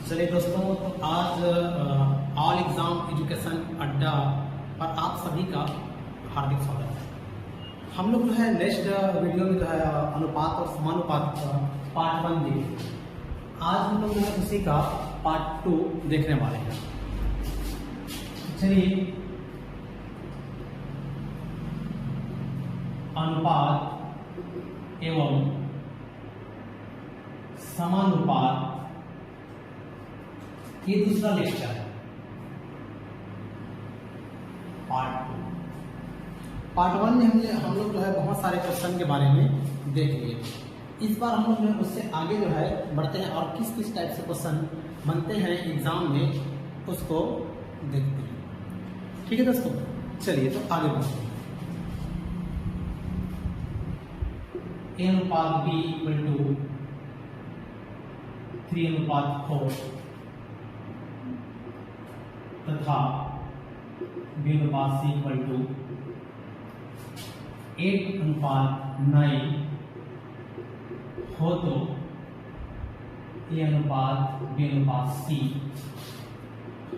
चलिए दोस्तों, तो आज ऑल एग्जाम एजुकेशन अड्डा पर आप सभी का हार्दिक स्वागत है। हम लोग जो है नेक्स्ट वीडियो में जो है अनुपात और समानुपात का पार्ट 1 देखेंगे। आज हम लोग जो है उसी का पार्ट 2 देखने वाले हैं। चलिए, अनुपात एवं समानुपात ये दूसरा लेक्चर है, पार्ट 2। पार्ट 1 में हम लोग जो है बहुत सारे क्वेश्चन के बारे में देख लिए। इस बार हम लोग जो है उससे आगे जो है बढ़ते हैं और किस किस टाइप से क्वेश्चन बनते हैं एग्जाम में उसको देखते हैं। ठीक है दोस्तों, चलिए तो आगे बढ़ते हैं। A अनुपात B इक्वल टू 3:4 तथा B अनुपात C इक्वल टू 8:9 हो तो A अनुपात B अनुपात C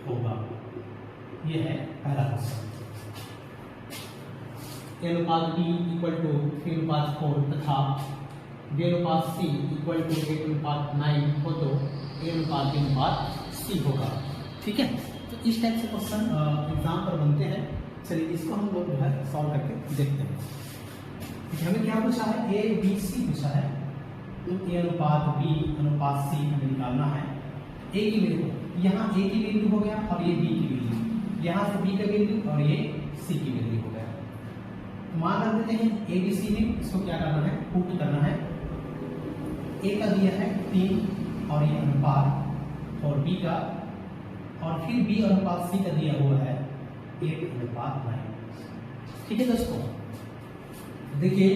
होगा। यह है पहला क्वेश्चन। A अनुपात B इक्वल टू 3:4 तथा B अनुपात C इक्वल टू 8:9 हो तो A अनुपात B अनुपात C होगा। ठीक है, तो इस टाइप से क्वेश्चन एग्जाम पर बनते हैं। चलिए इसको हम लोग जो है सॉल्व करके देखते हैं। हमें क्या पूछा है? A B C पूछा है। तो A अनुपात B अनुपात C हमें निकालना है। A की वैल्यू, यहाँ A की वैल्यू हो गया और ये B की वैल्यू, यहाँ से B का वैल्यू और ये C की वैल्यू हो गया। तो मान रख देते हैं A B C में, इसको क्या करना है? पुट करना है। A का दिया है 3 और ये अनुपात, और B का, और फिर B अनुपात C का दिया हुआ है 8:9। ठीक है दोस्तों, देखिए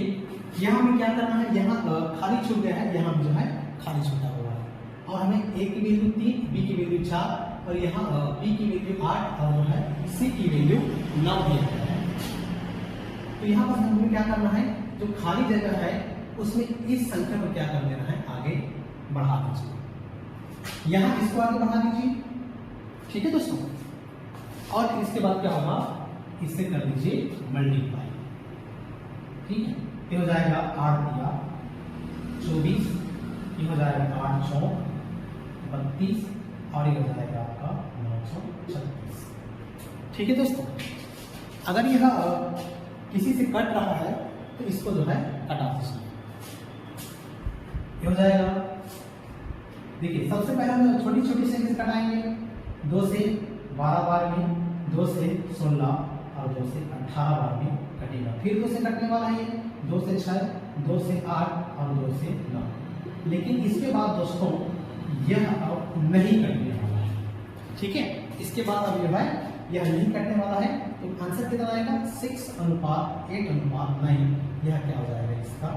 यहाँ हमें क्या करना है? यहाँ खाली छूट गया है, यहाँ जो है खाली छूटा हुआ है, और हमें A की वैल्यू 3, B की वैल्यू 4 और यहाँ B की वैल्यू 8 और जो है C की वैल्यू 9 दिया गया है। तो यहाँ पर हमें क्या करना है? जो खाली जगह है उसमें इस संख्या को क्या कर देना है? आगे बढ़ा दीजिए। यहाँ इसको आगे बढ़ा दीजिए। ठीक है दोस्तों, और फिर इसके बाद क्या होगा? इससे कर दीजिए मल्टीप्लाई। ठीक है, ये हो जाएगा 8 दिया 24, ये हो जाएगा 8 चौक 32 और ये हो जाएगा आपका 936। ठीक है दोस्तों, अगर यह किसी से कट रहा है तो इसको जो है कटा दीजिए। ये हो जाएगा, देखिए सबसे पहले हम छोटी छोटी से कटाएंगे। 2 से 12 बार में, 2 से 16 और 2 से 18 बार में कटेगा। फिर 2 से कटने वाला है, 2 से 6, 2 से 8 और 2 से 9। लेकिन इसके बाद दोस्तों यह अब नहीं कटने वाला है। ठीक है, इसके बाद अब जो है यह नहीं कटने वाला है। तो आंसर कितना आएगा? 6:8:9। यह क्या हो जाएगा? इसका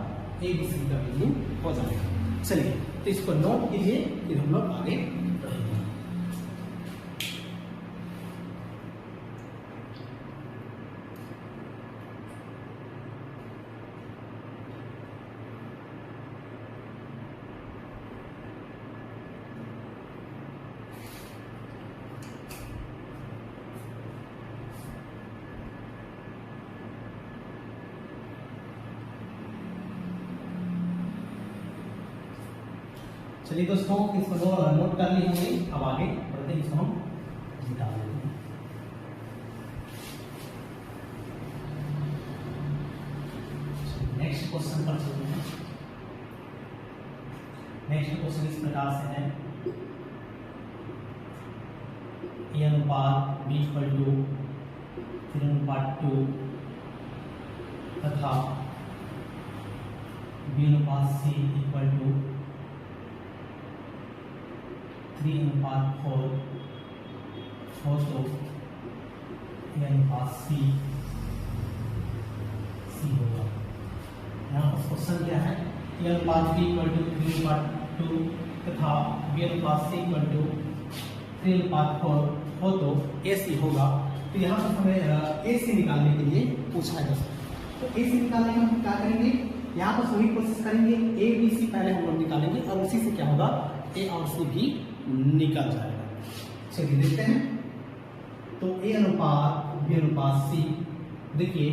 ABC का वैल्यू हो जाएगा। चलिए तो इसको नोट कीजिए, फिर हम लोग आगे बढ़ेंगे। चलिए दोस्तों, इसको नोट कर ली हमने। अब आगे बढ़ते हैं, इसको हम निकाल लेते हैं। नेक्स्ट क्वेश्चन पर चलते हैं। नेक्स्ट क्वेश्चन इस प्रकार से है। A अनुपात B इक्वल टू 3:2 तथा B अनुपात C इक्वल टू 3:4 हो तो A अनुपात C होगा। यहाँ पर क्वेश्चन क्या है? A अनुपात B इक्वल टू 3:2 तथा B अनुपात C इक्वल टू 3:4 हो तो AC होगा। तो यहाँ पर हमें AC निकालने के लिए पूछा है दोस्तों। तो AC निकालने में हम क्या करेंगे? यहाँ पर सभी कोशिश करेंगे। A B C पहले हम लोग निकालेंगे और उसी से क्या होगा? A और C भी निकल जाएगा। चलिए देखते हैं। तो ए अनुपात बी अनुपात सी, देखिए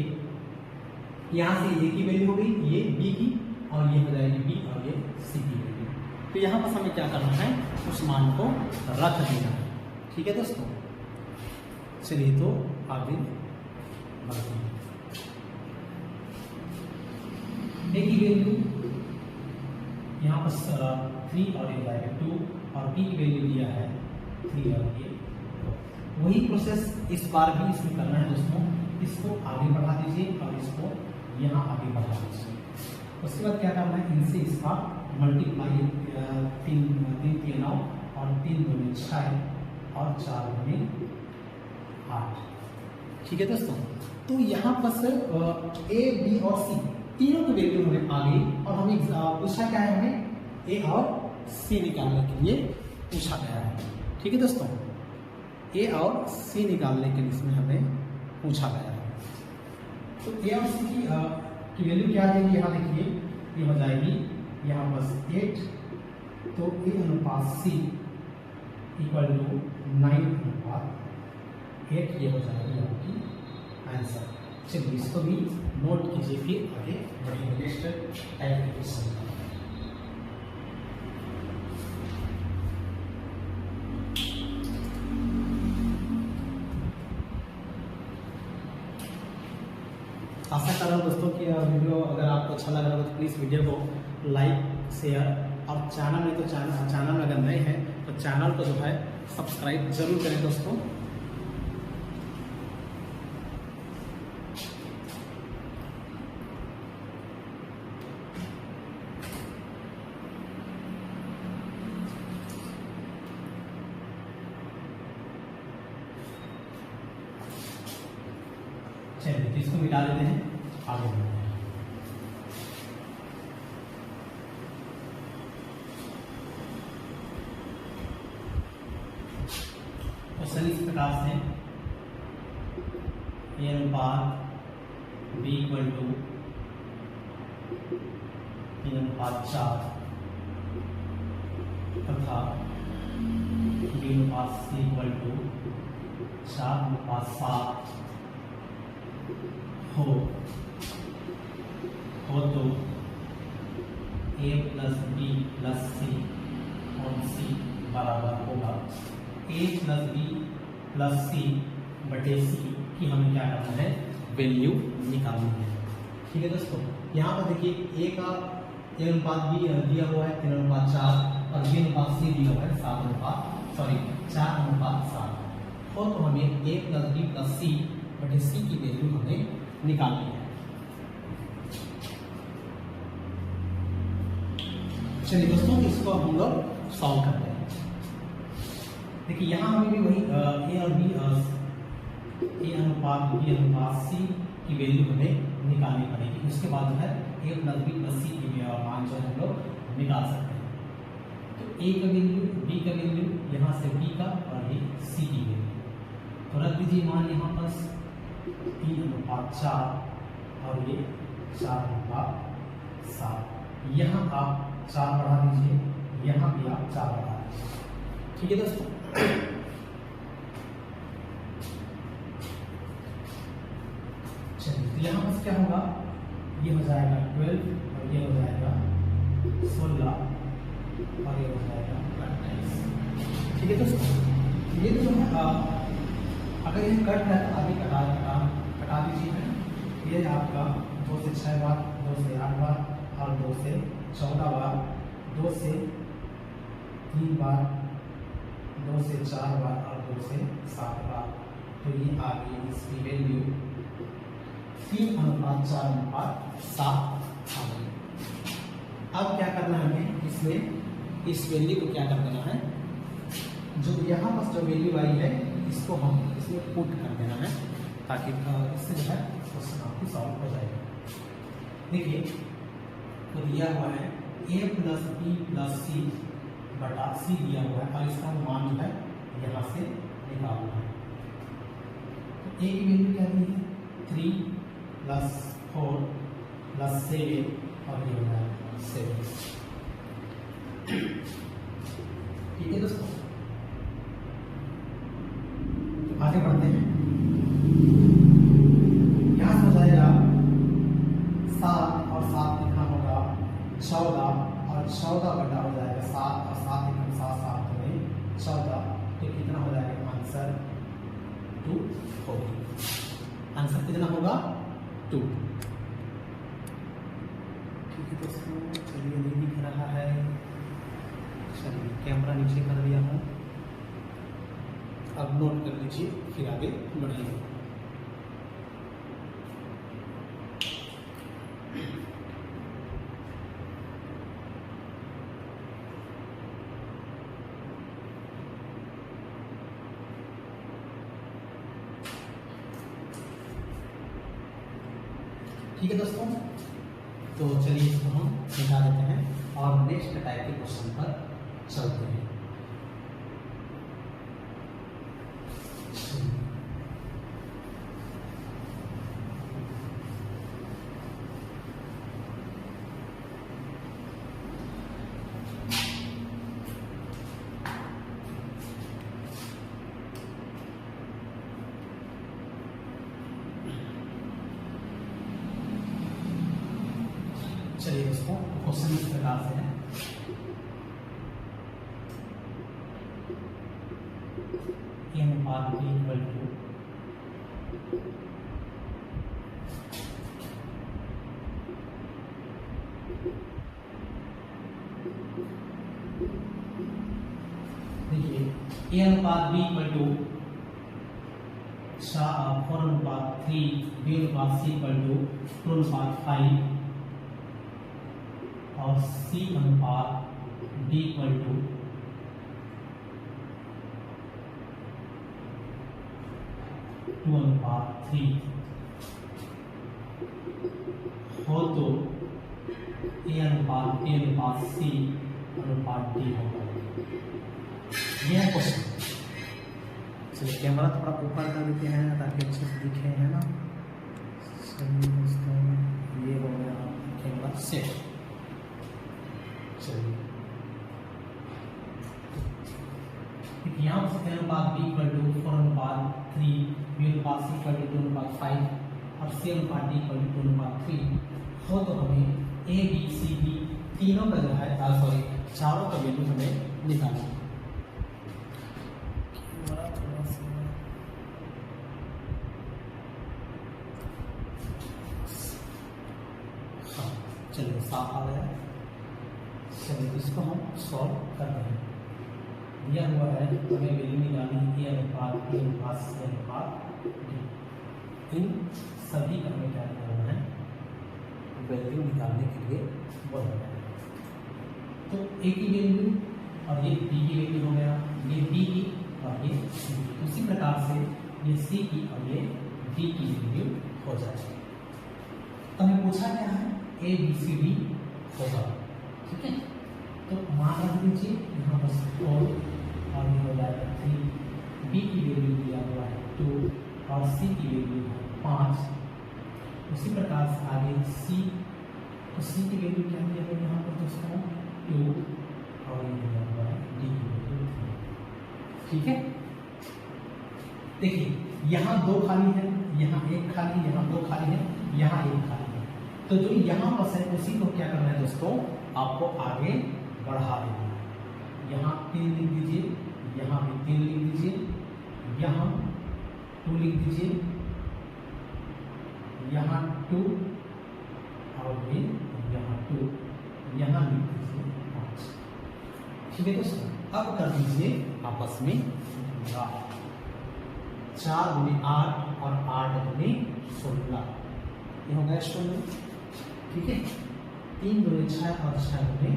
यहाँ से ए की वैल्यू हो गई, ये बी की, और ये हो जाएगी बी और ये सी की वैल्यू। तो यहाँ पर हमें क्या करना है, उस मान को रख देना है। ठीक है दोस्तों, चलिए तो आगे बढ़ते हैं। ए की वैल्यू यहाँ पर 3 और ये जाएगा 2, और बी की वैल्यू दिया है 3 और ये। वही प्रोसेस इस बार भी इसमें करना है दोस्तों। इसको आगे बढ़ा दीजिए और इसको यहाँ आगे बढ़ा दीजिए। उसके बाद क्या करना है, इनसे इसका मल्टीप्लाई 3 3 9 और 3 दूनी 6 और 4 दूनी 8। ठीक है दोस्तों, तो यहाँ पर ए बी और सी तीनों की वैल्यू हमें आ गई, और हमें पूछा क्या है, हमें ए और सी निकालने के लिए पूछा गया है। ठीक है दोस्तों, ए और सी निकालने के लिए इसमें हमें पूछा गया है। तो ए और सी की वैल्यू क्या आ जाएगी, यहाँ देखिए ये हो जाएगी यहाँ बस 8, तो ए अनुपात सी इक्वल टू 9 अनुपात 8, ये हो जाएगी आपकी आंसर। चलिए इसको भी नोट कीजिए, फिर आगे बढ़ेंगे नेक्स्ट टाइप के क्वेश्चन। आशा कर रहा हूँ दोस्तों कि वीडियो अगर आपको अच्छा लग रहा हो तो प्लीज़ वीडियो को लाइक शेयर, और चैनल में तो चैनल अगर नए हैं तो चैनल को जो है सब्सक्राइब जरूर करें दोस्तों। चलिए तो इसको मिटा देते हैं, आगे बढ़ते हैं। क्वेश्चन इस प्रकार से, ए अनुपात बी इक्वल टू 3 अनुपात 4 तथा बी अनुपात सी इक्वल टू 4 अनुपात 7 हो तो ए प्लस बी प्लस सी और सी बराबर होगा ए प्लस बी प्लस सी बटे सी की हमें क्या करना है, वैल्यू निकालनी है। ठीक है दोस्तों, यहाँ पर देखिए ए का ए अनुपात बी दिया हुआ है 3 अनुपात 4, और बी अनुपात सी दिया हुआ है 4 अनुपात 7 हो, तो हमें ए प्लस बी प्लस सी बटे सी की वैल्यू हमें निकालनी है। चलिए दोस्तों, इसको हम लोग सॉल्व करते हैं। देखिए यहाँ हमें भी वही ए और बी, ए अनुपात बी अनुपात सी की वैल्यू हमें निकालनी पड़ेगी। उसके बाद जो है ए प्लस बी प्लस सी की मान जो है हम लोग निकाल सकते हैं। तो ए का वैल्यू, बी का वैल्यू, यहाँ से बी का, और ये सी की वैल्यू, तो रख दीजिए मान यहाँ पर 3 अनुपात 4 और ये 4 अनुपात 7। यहाँ आप 4 बढ़ा दीजिए, यहाँ भी आप 4 बढ़ा दीजिए। ठीक है दोस्तों, चलिए तो यहाँ पर क्या होगा, ये हो जाएगा 12 और ये हो जाएगा 16 और ये हो जाएगा 28। ठीक है दोस्तों, ये जो है अगर ये कट है तो आगे कटा दीजिए। ये आपका 2 से 6 बार, 2 से 8 बार, और 2 से 14 बार, 2 से 3 बार, 2 से 4 बार, और 2 से 7 बार। तो ये आ गई इसकी वैल्यू 3 अनुपात 4 अनुपात 7 आ गई। अब क्या करना है हमें, इसमें इस वैल्यू को क्या कर देना है, जो यहाँ पर जो वैल्यू आई है इसको हम इसमें पुट कर देना है, ताकि इससे जो है क्वेश्चन आपकी सॉल्व हो जाएगा। देखिए तो दिया हुआ है ए प्लस बी प्लस सी बटा सी दिया हुआ है, और इसका मान जो है यहाँ से निकालना है। तो ए की वैल्यू क्या दी है, 3 प्लस 4 प्लस 7, और ये हो जाएगा 7। ठीक है दोस्तों, तो आगे बढ़ते हैं। यहाँ से हो जाएगा 7 और 7 कितना होगा 14, और 14 बटा हो जाएगा 7 और 7 कितना 7 7 में 14, तो कितना हो जाएगा आंसर 2 होगी। आंसर कितना होगा 2। ठीक है दोस्तों, चलिए नहीं दिख रहा है, चलिए कैमरा नीचे कर दिया हूँ, अब नोट कर लीजिए फिर आगे बढ़ेंगे। ठीक है दोस्तों, तो चलिए इसको हम मिटा देते हैं और नेक्स्ट टाइप के क्वेश्चन पर चलते हैं। चलिए दोस्तों, क्वेश्चन इस प्रकार से है। अनुपात b इक्वल टू देखिए अनुपात b इक्वल टू 4:3, b अनुपात c इक्वल टू 2:5 और c अनुपात d इक्वल टू 2:3 हो तो a अनुपात b अनुपात c अनुपात d होगा। यह है क्वेश्चन। चलिए कैमरा थोड़ा ऊपर कर देते हैं ताकि अच्छे से दिखे, है ना। चलिए दोस्तों, ये हो गया कैमरा सेट। चलिए यहाँ से अनुपात b इक्वल टू 4:3, b अनुपात c इक्वल टू 2:5 और c अनुपात d इक्वल टू 2:3 हो तो हमें a b c d तीनों का जो है चारों का वैल्यू हमें निकालना है। हाँ, चलिए साफ आ गया। चलिए इसको हम सॉल्व करते हैं। दिया हुआ है हमें वैल्यू निकालनी है a अनुपात b अनुपात c अनुपात d। इन सभी का हमें क्या करना है, वैल्यू निकालने के लिए बोला है। तो a की वैल्यू और ये b की वैल्यू हो गया, ये b की और ये c की। उसी प्रकार से ये c की और ये d की वैल्यू हो जाएगी। तो हमें पूछा क्या है, a b c d होगा। ठीक है, तो मान रख लीजिए यहाँ पर 4 और ये हो जाएगा 3, b की वैल्यू दिया हुआ है 2 और c की वैल्यू है 5। उसी प्रकार से आगे c, तो c की वैल्यू क्या दिया हुआ है यहाँ पर दोस्तों 2 और ये दिया हुआ है d की वैल्यू 3। ठीक है, देखिए यहाँ 2 खाली है, यहाँ 1 खाली, यहाँ 2 खाली है, यहाँ 1 खाली है। तो जो यहाँ पर है उसी को क्या करना है दोस्तों, आपको आगे बढ़ा देना है। यहाँ 3 लिख दीजिए, यहाँ भी 3 लिख दीजिए, यहाँ 2 लिख दीजिए, यहाँ 2 और ये यहाँ 2, यहाँ लिख दीजिए 5। ठीक है दोस्तों, अब कर दीजिए आपस में 4 गुणे 8 और 8 गुणे 16, ये हो गया 16। ठीक है, 3 गुणे 6 और 6 गुणे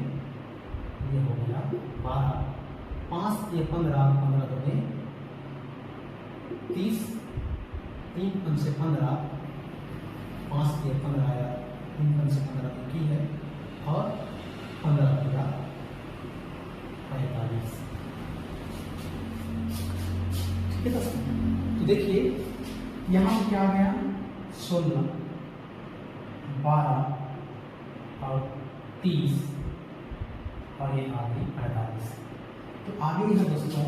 ये हो गया 12, 5 ये 15, 15 गुणे 30, 3 5 से 15, 5 ये 15 आया, 3 5 से 15 21 है और 15 पूरा 45। ठीक है दोस्तों, तो देखिए यहाँ क्या आ गया 16, 12 और 30 और ये आ गई 48। तो आगे यह दोस्तों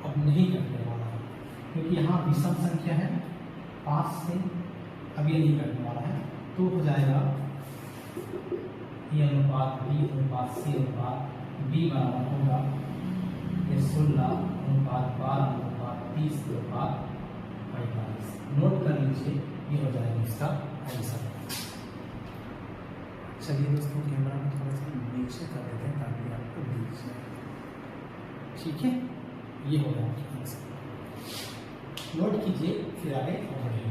अब नहीं करने वाला है, क्योंकि यहाँ विषम संख्या है 5 से, अब ये नहीं करने वाला है। तो हो जाएगा ये अनुपात बी अनुपात सी अनुपात बी बराबर होगा ये 16 अनुपात 12 अनुपात 30 अनुपात 45। नोट कर लीजिए, ये हो जाएगा इसका आंसर। चलिए दोस्तों कैमरा में थोड़ा सा नीचे कर देते हैं ताकि आपको दिख जाए। ठीक है, ये हो गया आंसर। नोट कीजिए, फिर आगे बढ़ेंगे।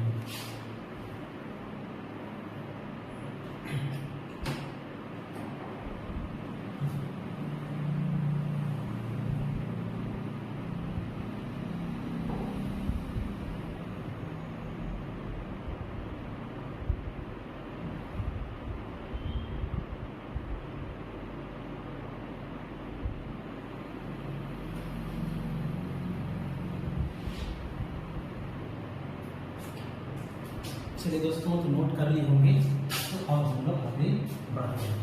चलिए दोस्तों, तो नोट कर लिए होंगे, तो अब हम लोग आगे बढ़ते हैं।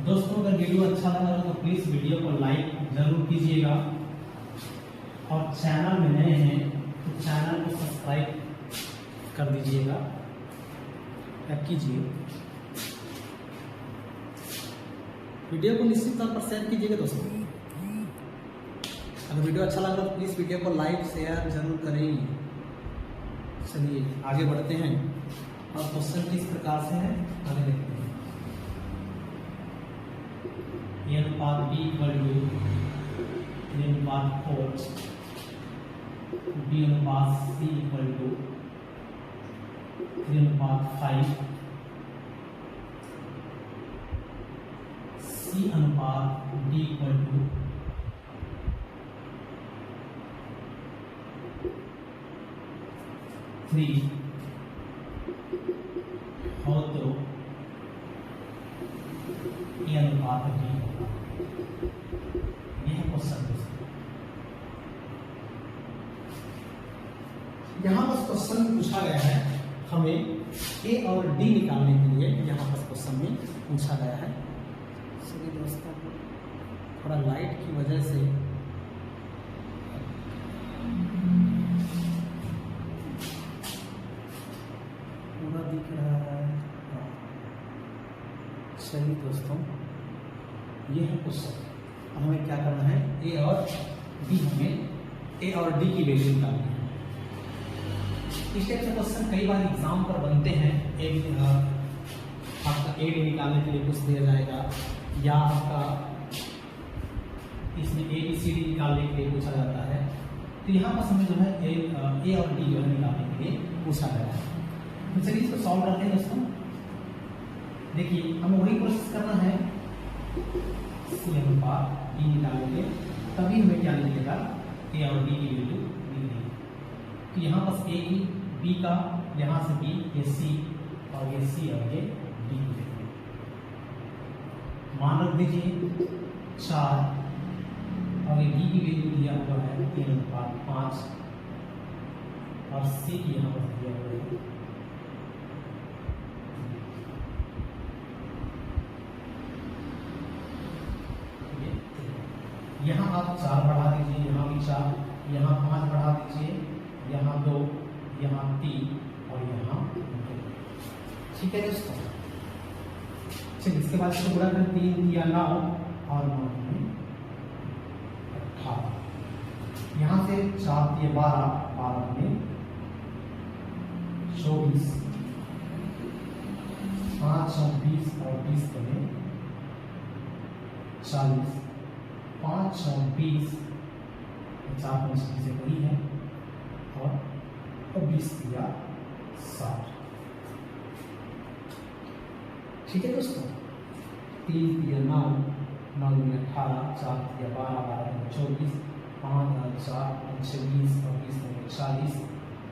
दोस्तों अगर वीडियो अच्छा लगा तो प्लीज वीडियो को लाइक जरूर कीजिएगा, और चैनल में नए हैं तो चैनल को सब्सक्राइब कर दीजिएगा या कीजिए। वीडियो को निश्चित तौर पर शेयर कीजिएगा दोस्तों। अगर वीडियो अच्छा लगा तो प्लीज वीडियो को लाइक शेयर जरूर करें। चलिए आगे बढ़ते हैं, और क्वेश्चन किस प्रकार से है आगे देखते हैं। ये अनुपात बी इक्वल टू अनुपात 4, बी अनुपात सी इक्वल टू अनुपात 5, सी अनुपात डी इक्वल टू हो तो ये अनुपात भी होगा। यह क्वेश्चन यहाँ बस क्वेश्चन में पूछा गया है हमें ए और डी निकालने के लिए, यहाँ पर क्वेश्चन में पूछा गया है। सभी दोस्तों थोड़ा लाइट की वजह से दिख रहा है। चलिए दोस्तों, ये है क्वेश्चन। हमें क्या करना है, ए और डी, हमें ए और डी की वैल्यू निकालनी है। इस टाइप से क्वेश्चन कई बार एग्जाम पर बनते हैं। एक आपका ए डी निकालने के लिए कुछ दिया जाएगा, या आपका इसमें ए बी सी डी निकालने के लिए पूछा जाता है। तो यहाँ पर हमें जो है ए और डी जो है निकालने के लिए पूछा गया है। तो चलिए इसको सॉल्व करते हैं दोस्तों। देखिए हमें वही कोशिश करना है, सी अनुपात डी निकालेंगे, तभी हमें क्या मिलेगा, ए और डी की वैल्यू मिलेगी। तो यहाँ बस ए की बी का, यहाँ से बी, ये सी और ये सी और ये डी की वैल्यू मान रख दीजिए 4, और ये डी की वैल्यू दिया हुआ है 3 अनुपात 5, और सी की यहाँ पर दिया हुआ है यहाँ आप 4 बढ़ा दीजिए, यहाँ भी 4, यहाँ 5 बढ़ा दीजिए, यहाँ 2, यहाँ 3 और यहाँ 2। ठीक है दोस्तों। चलिए इसके बाद इसको गुणा करें, 3 या 9 और 9 में 18। यहाँ से 4 दिए 12, 12 में 24, 5 और 20 और 20 में 40, 5 और 20, 4 5 से बड़ी है, और 20 दिया 60। ठीक है दोस्तों। 3 दिया 9, 9 में 18, 4 दिया 12, 12 में 24, 5 और 4 26 और 20 में 40,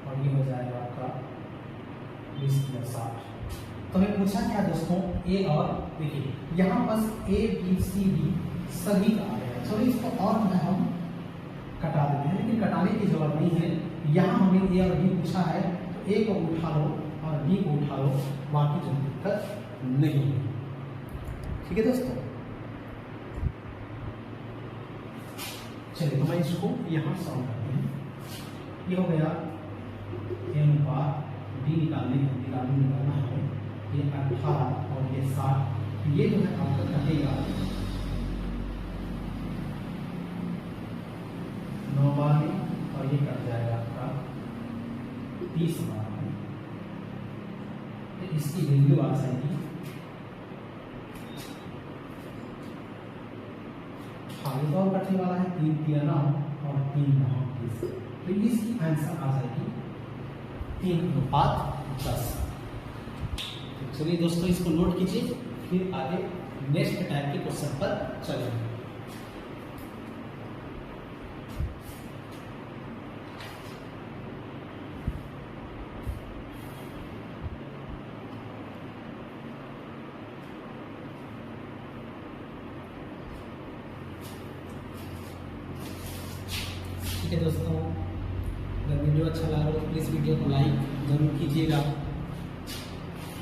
और ये हो जाएगा आपका 20 दिया 60। तो हमें पूछा क्या दोस्तों, ए और, देखिए यहाँ बस ए बी सी डी सभी का आ गया। चलो इसको और जो है हम कटा देते हैं, लेकिन कटाने की जरूरत नहीं है। यहाँ हमें ए और बी पूछा है, तो ए को उठा लो और बी को उठा लो, बाकी जो दिक्कत नहीं है। ठीक है दोस्तों। चलिए तो मैं इसको यहाँ सॉल्व करते हैं। ये हो गया ए अनुपात डी निकालना है, ये 18 और ये 60, ये जो है आपका कटेगा 9 बार में और ये कट जाएगा आपका 30 बार में। तो इसकी वैल्यू आ जाएगी 28 और कटने वाला है 3 3 9 और 3 9 30, तो इसकी आंसर आ जाएगी 3:10। चलिए दोस्तों इसको नोट कीजिए, फिर आगे नेक्स्ट टाइप के क्वेश्चन पर चलेंगे। ठीक है दोस्तों, अगर वीडियो अच्छा लगा तो प्लीज़ वीडियो को लाइक जरूर कीजिएगा।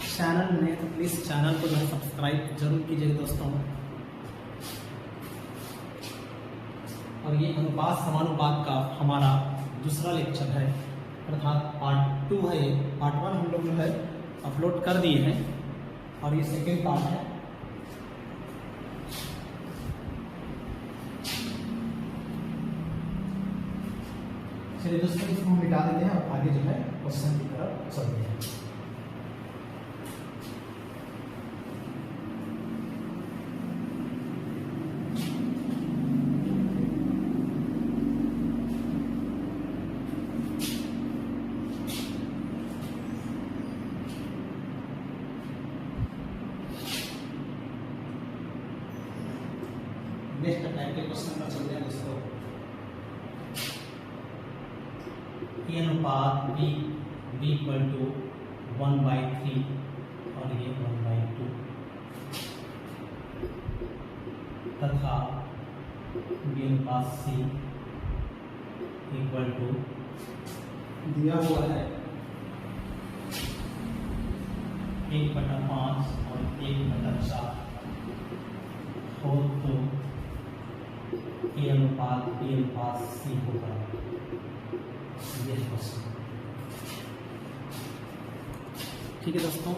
चैनल में तो प्लीज़ चैनल को जो है सब्सक्राइब जरूर कीजिएगा दोस्तों। और ये अनुपात समानुपात का हमारा दूसरा लेक्चर है, अर्थात पार्ट 2 है। ये पार्ट 1 हम लोग जो है अपलोड कर दिए हैं और ये सेकेंड पार्ट है। चलिए दोस्तों इसको हम मिटा देते हैं और आगे जो है क्वेश्चन की तरफ चलते हैं। नेक्स्ट टाइप के क्वेश्चन पर चलते हैं दोस्तों। ए अनुपात b इक्वल टू 1/3 और ये 1/2 तथा b अनुपात c इक्वल टू दिया हुआ है 1/5 और 1/4 हो तो ए अनुपात b अनुपात c होगा। ठीक है दोस्तों,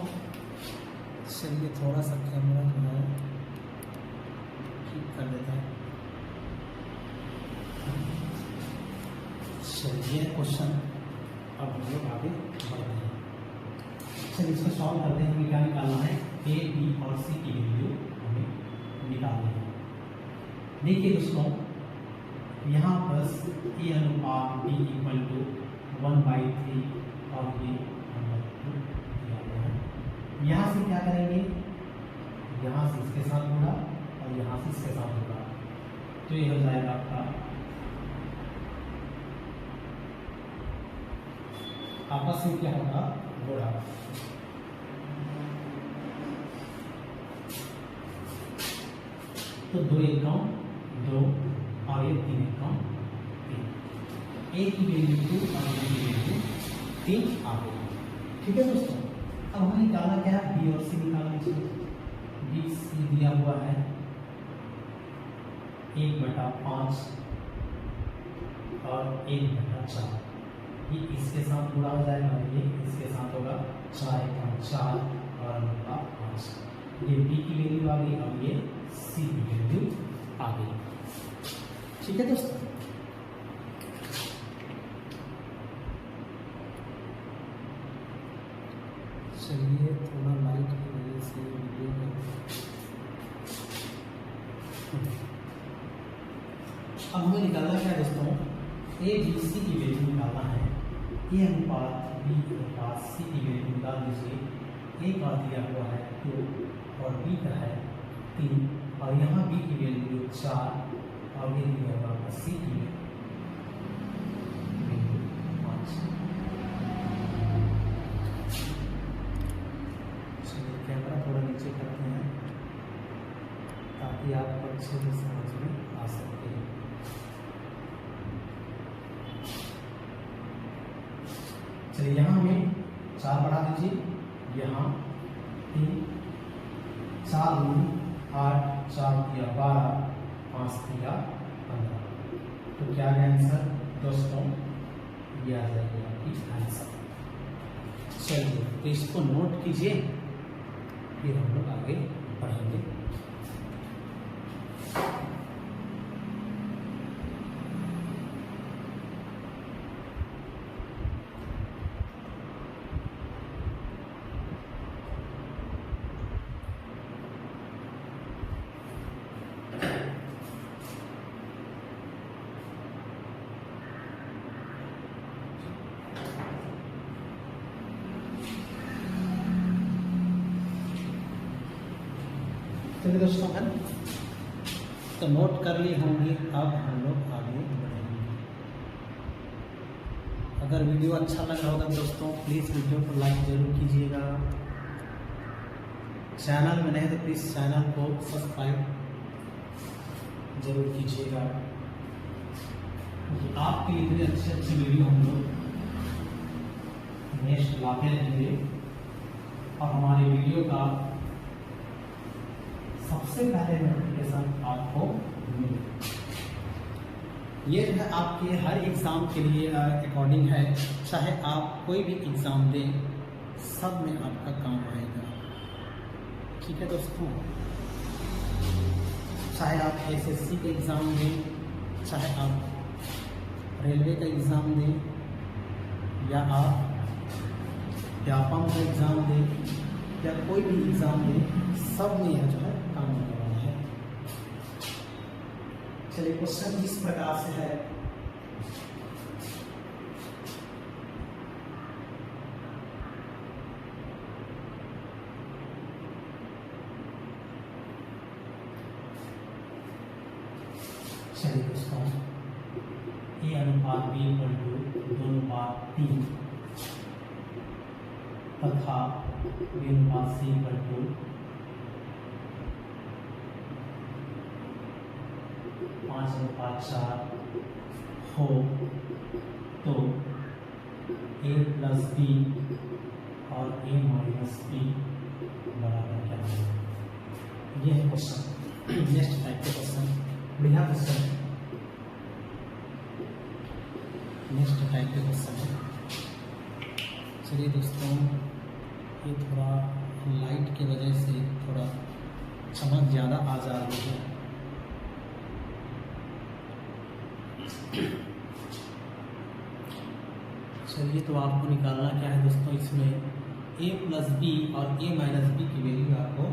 चलिए थोड़ा सा कैमरा जो है ठीक कर देते हैं। चलिए क्वेश्चन अब हम लोग आगे बढ़ते हैं। चलिए इसको सॉल्व करते हैं कि क्या निकालना है। ए बी और सी की वैल्यू हमें निकालनी है। देखिए दोस्तों, यहाँ पर ए अनुपात b इक्वल टू 1/3 और ये 1/2 दिया गया है। यहाँ से क्या करेंगे, यहाँ से इसके साथ होगा और यहाँ से इसके साथ होगा, तो ये हो जाएगा आपका आपस में क्या होगा, जोड़ा। तो 2 एकम 2 और ये 3 एकम 3, ए की वैल्यू 2 और बी की वैल्यू 3 आ गई। ठीक है दोस्तों, अब हमें निकालना क्या है, बी और सी निकालना चाहिए। बी सी दिया हुआ है 1/5 और 1/4, ये इसके साथ जुड़ा हो जाएगा, ये इसके साथ होगा 4 एकम 4 और 5। ये बी की वैल्यू आ गई, अब ये सी की वैल्यू आ गई। ठीक है दोस्तों, चलिए थोड़ा लाइट की वजह से वीडियो अब हमें निकालना क्या है दोस्तों, ए बी सी की वैल्यू निकालना है। ए अनुपात बी अनुपात सी की वैल्यू निकाल दीजिए। ए का दिया हुआ है 2 और बी का है 3 और यहाँ बी की वैल्यू 4 और ये दिया हुआ सी की वैल्यू 5। चलिए कैमरा थोड़ा नीचे करते हैं ताकि आप अच्छे से समझ में आ सकते हैं। चलिए यहाँ हमें 4 बढ़ा दीजिए, यहाँ 3 4 8 4 दिया 12 5 दिया 15। क्या है आंसर दोस्तों, ये आ जाएगा आपकी आंसर। चलिए तो इसको नोट कीजिए, फिर हम लोग आगे बढ़ेंगे। चलिए दोस्तों है तो नोट कर लिए होंगे, अब हम लोग आगे बढ़ेंगे। अगर वीडियो अच्छा लगा होगा दोस्तों प्लीज़ वीडियो को लाइक जरूर कीजिएगा, चैनल में नहीं तो प्लीज़ चैनल को सब्सक्राइब जरूर कीजिएगा, क्योंकि आपके लिए इतने अच्छे अच्छे वीडियो हम लोग नेक्स्ट लाते रहेंगे और हमारे वीडियो का सबसे पहले नोटिफिकेशन आपको मिले। ये जो है आपके हर एग्ज़ाम के लिए अकॉर्डिंग है, चाहे आप कोई भी एग्ज़ाम दें सब में आपका काम आएगा। ठीक है दोस्तों, चाहे आप एसएससी का एग्ज़ाम दें, चाहे आप रेलवे का एग्ज़ाम दें, या आप व्यापम का एग्ज़ाम दें, या कोई भी एग्ज़ाम दें, सब में यह जो है काम होने वाला है। चलिए क्वेश्चन इस प्रकार से है, चलिए दोस्तों ए अनुपात बी इक्वल टू 2:3 तथा बी अनुपात सी इक्वल टू 5:4 हो तो a प्लस बी और a माइनस बी बराबर क्या है। यह है क्वेश्चन। नेक्स्ट टाइप के क्वेश्चन, बढ़िया क्वेश्चन, नेक्स्ट टाइप के क्वेश्चन है। चलिए दोस्तों ये थोड़ा लाइट की वजह से थोड़ा चमक ज़्यादा आ जा रही है। चलिए तो आपको निकालना क्या है दोस्तों, इसमें a प्लस बी और a माइनस बी की वैल्यू आपको,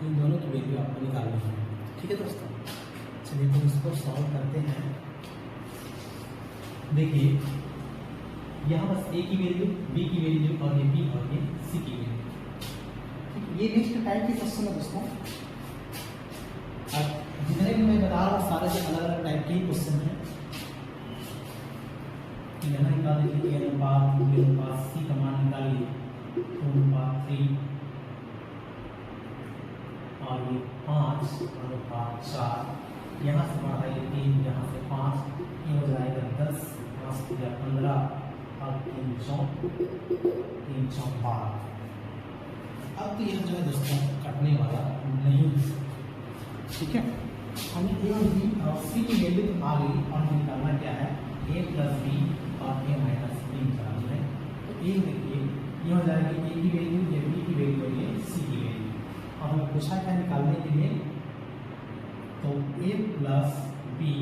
इन दोनों की वैल्यू आपको निकालनी है। ठीक है दोस्तों, चलिए तो इसको सॉल्व करते हैं। देखिए यहाँ बस a की वैल्यू, b की वैल्यू और ये b और ये c की वैल्यू। ये नेक्स्ट टाइप के क्वेश्चन है दोस्तों, अब जितने भी मैं बता रहा हूँ सारे से अलग अलग टाइप के ही क्वेश्चन हैं। यहाँ निकाल लीजिए a अनुपात b अनुपात c का मान निकालिए 2:3 और ये 5:4, यहाँ से बढ़ाइए 3, यहाँ से 5, ये हो जाएगा 10, 5 या 15 और 3 12। अब तो यह जो है दोस्तों कटने वाला नहीं है। ठीक है, हमें a और b और c की वैल्यू आ गई और निकालना क्या है, a प्लस बी और a माइनस बी निकालना है। तो a देखिए ये हो जाएगी a की वैल्यू, ये b की वैल्यू और ये c की वैल्यू। और हमें पूछा क्या निकालने के लिए, तो a प्लस बी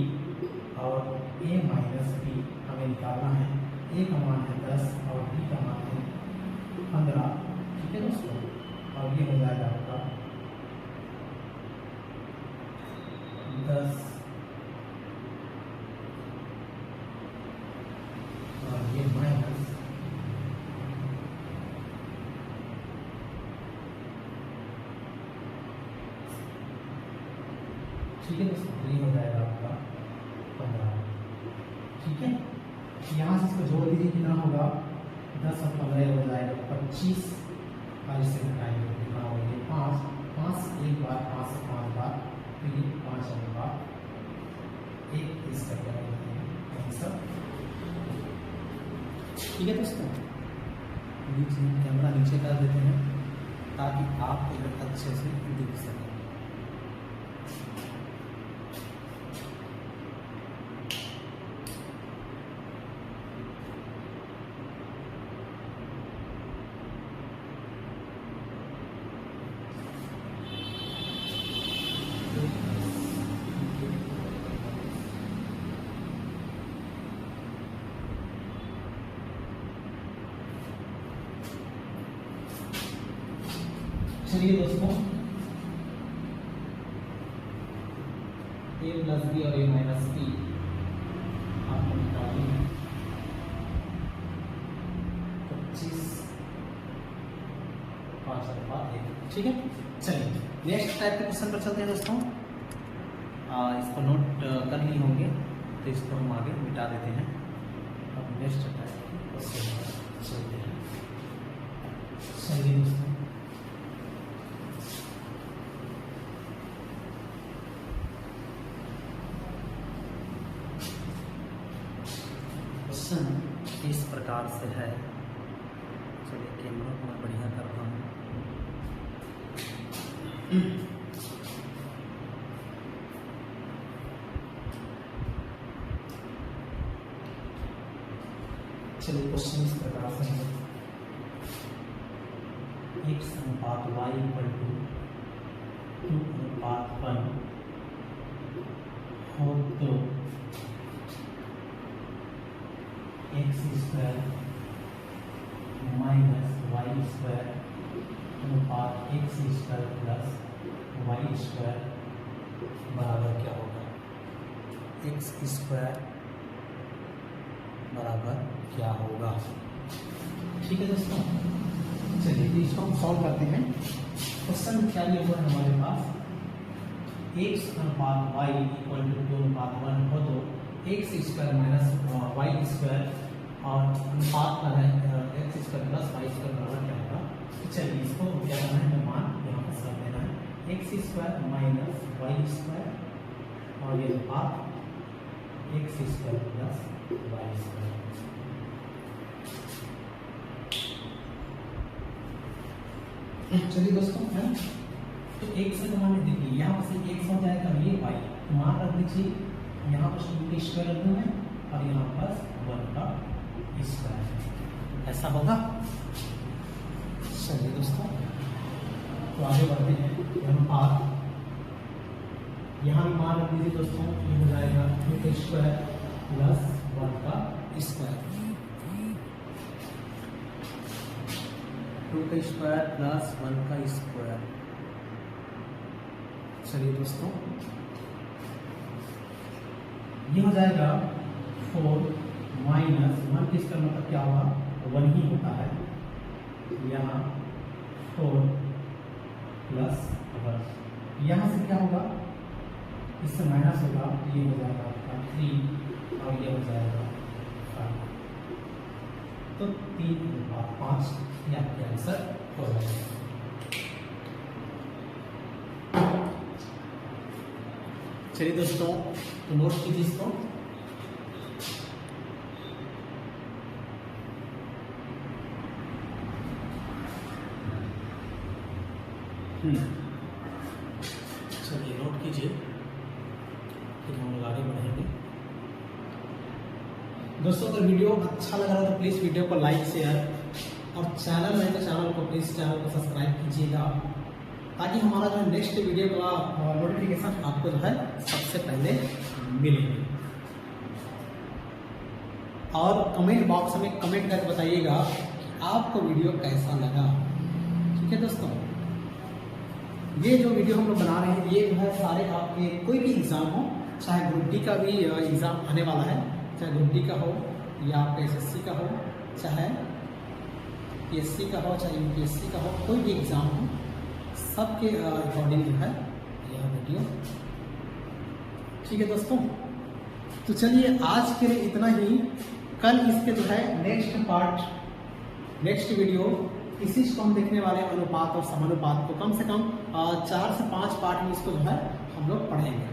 और a माइनस बी हमें निकालना है। a का मान है 10 और b का मान है 15। ठीक है दोस्तों, और ये हो जाएगा आपका 10 और ये माइनस 15। ठीक है दोस्तों, ये हो जाएगा आपका 15। ठीक है, यहाँ से इसको जोड़ दीजिए, कितना होगा 10 और 15 हो जाएगा 25 और इसे घटाएंगे कितना होगा, ये 5 एक बार 5 से 5 बार, तो ये 5 अनुपात 1 इसका क्या आंसर। ठीक है दोस्तों, कैमरा नीचे कर देते हैं ताकि आपको अच्छे से दिख सके। चलिए दोस्तों, a प्लस बी और a माइनस बी आपको निकालिए 25 5/1। ठीक है, चलिए नेक्स्ट टाइप के क्वेश्चन पर चलते हैं दोस्तों। इसको नोट कर लिए होंगे तो इसको हम आगे मिटा देते हैं। अब नेक्स्ट टाइप के क्वेश्चन पर चलते हैं। चलिए दोस्तों, क्वेश्चन इस प्रकार से है। चलिए कैमरा को मैं बढ़िया करता हूँ। चलिए क्वेश्चन इस प्रकार से है, x अनुपात y इक्वल टू 2:1 हो तो x square minus y square अनुपात x square plus y square बराबर क्या होगा? x स्क्वायर बराबर क्या होगा? ठीक है दोस्तों, चलिए तो इसको हम सॉल्व करते हैं। क्वेश्चन क्या दिया हुआ है हमारे पास, x अनुपात y इक्वल टू 2:1 हो तो x square minus y square और अनुपात का है x square plus y square बराबर क्या होगा? चलिए इसको क्या करना है, मान यहाँ पर सब देना है, x square minus y square और ये अनुपात x square plus y square. चलिए दोस्तों, है तो एक से मान देखिए यहाँ पर से x हो जाएगा ये y, तो मान रख दीजिए यहाँ पर 2 का स्क्वायर रख दूँ मैं और यहाँ पर 1 का स्क्वायर, ऐसा होगा। चलिए दोस्तों, तो आगे बढ़ते हैं। अनुपात यहाँ भी मान रख दीजिए दोस्तों, ये हो जाएगा 2 का स्क्वायर प्लस 1 का स्क्वायर, 2 का स्क्वायर प्लस 1 का स्क्वायर। चलिए दोस्तों, ये हो जाएगा 4 माइनस 1 का स्क्वायर मतलब क्या होगा? 1 ही होता है। यहाँ 4 प्लस 1, यहाँ से क्या होगा? इससे माइनस होगा, ये हो जाएगा आपका 3 और ये हो जाएगा 5, तो 3/5 ये आपके आंसर हो जाएगा। चलिए दोस्तों, तो नोट कीजिए इसको। चलिए नोट कीजिए, फिर हम लोग आगे बढ़ेंगे। दोस्तों, अगर वीडियो अच्छा लग रहा है तो प्लीज़ वीडियो को लाइक शेयर और चैनल है तो चैनल को प्लीज़ चैनल को सब्सक्राइब कीजिएगा, ताकि हमारा जो नेक्स्ट वीडियो का नोटिफिकेशन आपको जो है सबसे पहले मिले। और कमेंट बॉक्स में कमेंट करके बताइएगा कि आपको वीडियो कैसा लगा। ठीक है दोस्तों, ये जो वीडियो हम लोग बना रहे हैं ये जो है सारे आपके कोई भी एग्ज़ाम हो, चाहे ग्रुप डी का भी एग्ज़ाम आने वाला है, चाहे ग्रुप डी का हो या आपका SSC का हो, चाहे PSC का हो, चाहे UPSC का हो, कोई भी एग्ज़ाम हो, सबके अकॉर्डिंग जो है यह वीडियो। ठीक है दोस्तों, तो चलिए आज के लिए इतना ही। कल इसके जो है नेक्स्ट वीडियो इसी को हम देखने वाले अनुपात और समानुपात को कम से कम 4 से 5 पार्ट में इसको जो है हम लोग पढ़ेंगे,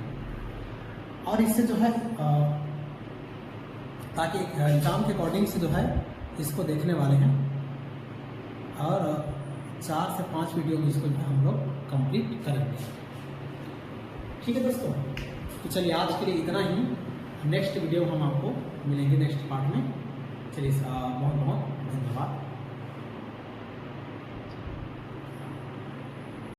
और इससे जो है ताकि एग्जाम के अकॉर्डिंग से जो है इसको देखने वाले हैं, और 4 से 5 वीडियो में इसको जो है हम लोग कंप्लीट करेंगे। ठीक है दोस्तों, तो चलिए आज के लिए इतना ही। नेक्स्ट वीडियो हम आपको मिलेंगे नेक्स्ट पार्ट में। चलिए बहुत बहुत